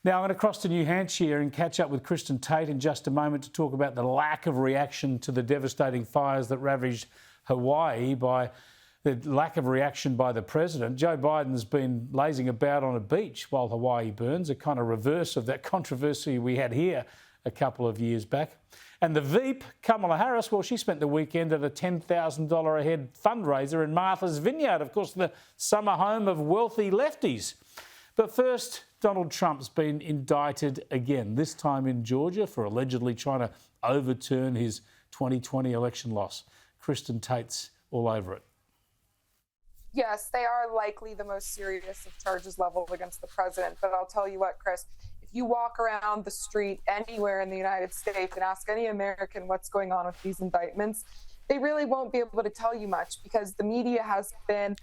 Now, I'm going to cross to New Hampshire and catch up with Kristen Tate in just a moment to talk about the lack of reaction to the devastating fires that ravaged Hawaii by the lack of reaction by the president. Joe Biden's been lazing about on a beach while Hawaii burns, a kind of reverse of that controversy we had here a couple of years back. And the Veep, Kamala Harris, well, she spent the weekend at a $10,000 a head fundraiser in Martha's Vineyard, of course, the summer home of wealthy lefties. But first, Donald Trump's been indicted again, this time in Georgia, for allegedly trying to overturn his 2020 election loss. Kristen Tate's all over it. Yes, they are likely the most serious of charges leveled against the president. But I'll tell you what, Chris, if you walk around the street anywhere in the United States and ask any American what's going on with these indictments, they really won't be able to tell you much, because the media has been,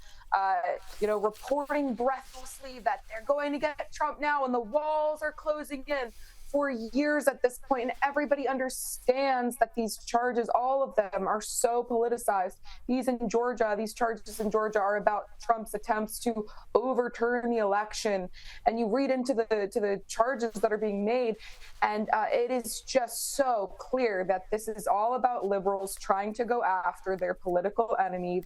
reporting breathlessly that they're going to get Trump now and the walls are closing in for years at this point. And everybody understands that these charges, all of them, are so politicized. These charges in Georgia are about Trump's attempts to overturn the election. And you read into the charges that are being made, and it is just so clear that this is all about liberals trying to go after their political enemy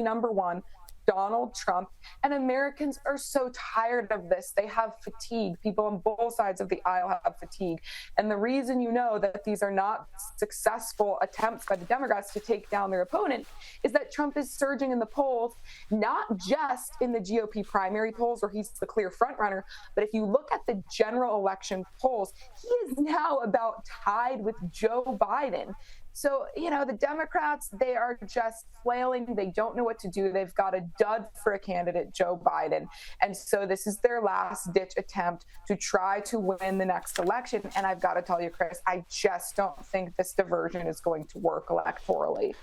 number one, Donald Trump. And Americans are so tired of this. They have fatigue. People on both sides of the aisle have fatigue. And the reason you know that these are not successful attempts by the Democrats to take down their opponent is that Trump is surging in the polls, not just in the GOP primary polls where he's the clear frontrunner, but if you look at the general election polls, he is now about tied with Joe Biden. So, the Democrats, they are just flailing. They don't know what to do. They've got a dud for a candidate, Joe Biden. And so this is their last ditch attempt to try to win the next election. And I've got to tell you, Chris, I just don't think this diversion is going to work electorally.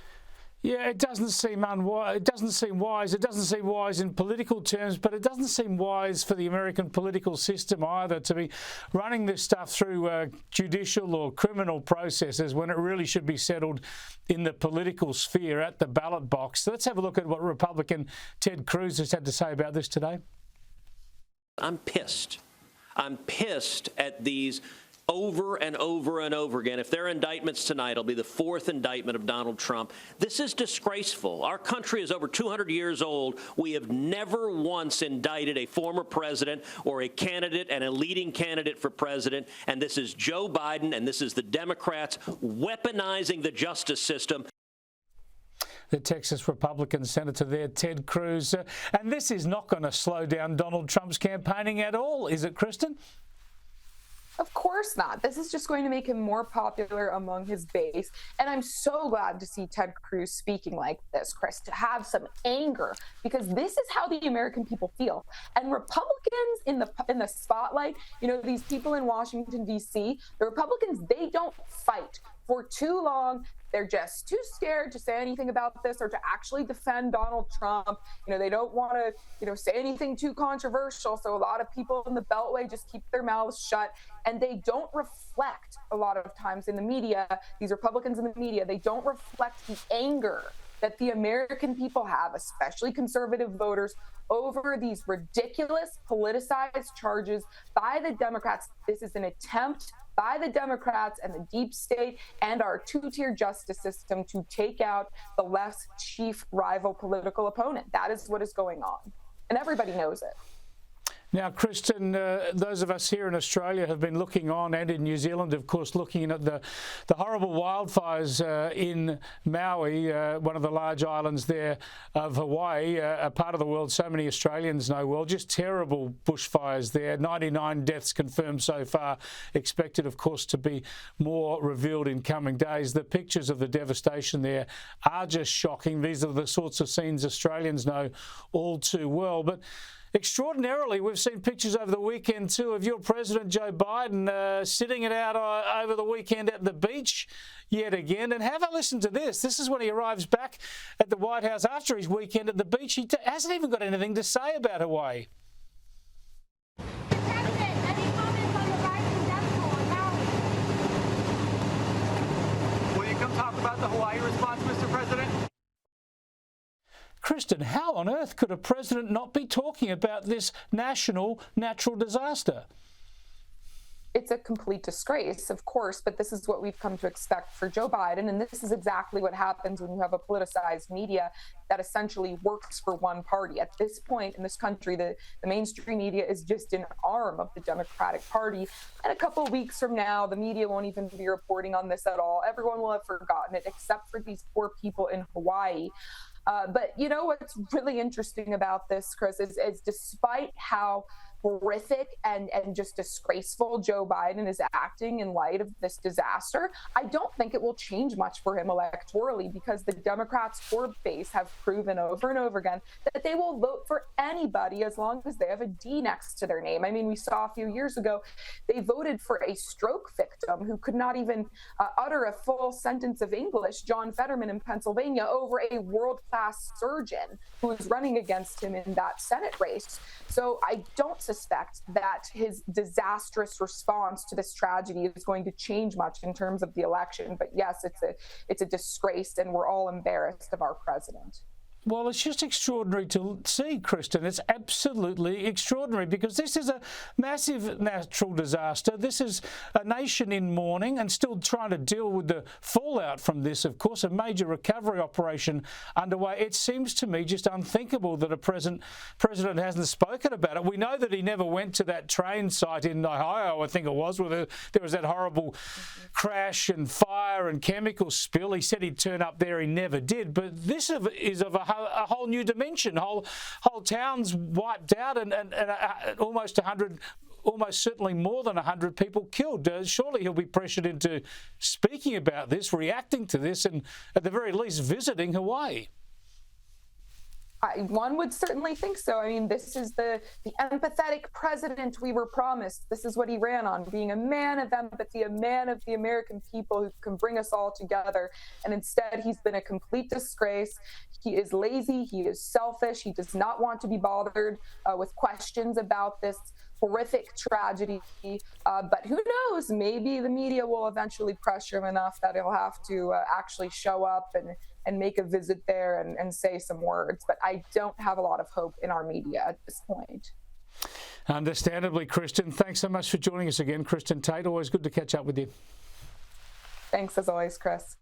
Yeah, it doesn't seem unwise. It doesn't seem wise. It doesn't seem wise in political terms, but it doesn't seem wise for the American political system either to be running this stuff through judicial or criminal processes when it really should be settled in the political sphere at the ballot box. So let's have a look at what Republican Ted Cruz has had to say about this today. I'm pissed. I'm pissed at these over and over and over again. If there are indictments tonight, it'll be the fourth indictment of Donald Trump. This is disgraceful. Our country is over 200 years old. We have never once indicted a former president or a candidate and a leading candidate for president. And this is Joe Biden, and this is the Democrats weaponizing the justice system. The Texas Republican Senator there, Ted Cruz. And this is not going to slow down Donald Trump's campaigning at all, is it, Kristen? Of course not. This is just going to make him more popular among his base. And I'm so glad to see Ted Cruz speaking like this, Chris, to have some anger, because this is how the American people feel. And Republicans in the spotlight, these people in Washington, D.C., the Republicans, they don't fight for too long. They're just too scared to say anything about this or to actually defend Donald Trump. They don't want to, say anything too controversial. So a lot of people in the Beltway just keep their mouths shut, and they don't reflect a lot of times in the media. These Republicans in the media, they don't reflect the anger that the American people have, especially conservative voters, over these ridiculous politicized charges by the Democrats. This is an attempt by the Democrats and the deep state and our two-tier justice system to take out the left's chief rival political opponent. That is what is going on, and everybody knows it. Now, Kristen, those of us here in Australia have been looking on, and in New Zealand, of course, looking at the horrible wildfires in Maui, one of the large islands there of Hawaii, a part of the world so many Australians know well. Just terrible bushfires there. 99 deaths confirmed so far. Expected, of course, to be more revealed in coming days. The pictures of the devastation there are just shocking. These are the sorts of scenes Australians know all too well. But extraordinarily, we've seen pictures over the weekend too of your president, Joe Biden, sitting it out over the weekend at the beach yet again. And have a listen to this. This is when he arrives back at the White House after his weekend at the beach. He hasn't even got anything to say about Hawaii. Will you come talk about the Hawaii response, Mr. President? Kristen, how on earth could a president not be talking about this national natural disaster? it's a complete disgrace, of course, but this is what we've come to expect for Joe Biden. And this is exactly what happens when you have a politicized media that essentially works for one party. At this point in this country, the mainstream media is just an arm of the Democratic Party. And a couple of weeks from now, the media won't even be reporting on this at all. Everyone will have forgotten it, except for these poor people in Hawaii. But you know what's really interesting about this, Chris, is despite how horrific and just disgraceful Joe Biden is acting in light of this disaster, I don't think it will change much for him electorally, because the Democrats' core base have proven over and over again that they will vote for anybody as long as they have a D next to their name. I mean, we saw a few years ago, they voted for a stroke victim who could not even utter a full sentence of English, John Fetterman in Pennsylvania, over a world-class surgeon who was running against him in that Senate race. So I don't suspect that his disastrous response to this tragedy is going to change much in terms of the election. But yes, it's a disgrace, and we're all embarrassed of our president. Well, it's just extraordinary to see, Kristen. It's absolutely extraordinary, because this is a massive natural disaster. This is a nation in mourning and still trying to deal with the fallout from this. Of course, a major recovery operation underway. It seems to me just unthinkable that a president hasn't spoken about it. We know that he never went to that train site in Ohio, I think it was, where there was that horrible crash and fire and chemical spill. He said he'd turn up there. He never did. But this is of a whole new dimension. Whole towns wiped out, and almost 100, almost certainly more than 100 people killed. Surely he'll be pressured into speaking about this, reacting to this, and at the very least visiting Hawaii. One would certainly think so. I mean, this is the empathetic president we were promised. This is what he ran on, being a man of empathy, a man of the American people who can bring us all together. And instead, he's been a complete disgrace. He is lazy. He is selfish. He does not want to be bothered with questions about this horrific tragedy. But who knows? Maybe the media will eventually pressure him enough that he'll have to actually show up and make a visit there and say some words. But I don't have a lot of hope in our media at this point. Understandably, Kristen. Thanks so much for joining us again, Kristen Tate. Always good to catch up with you. Thanks as always, Chris.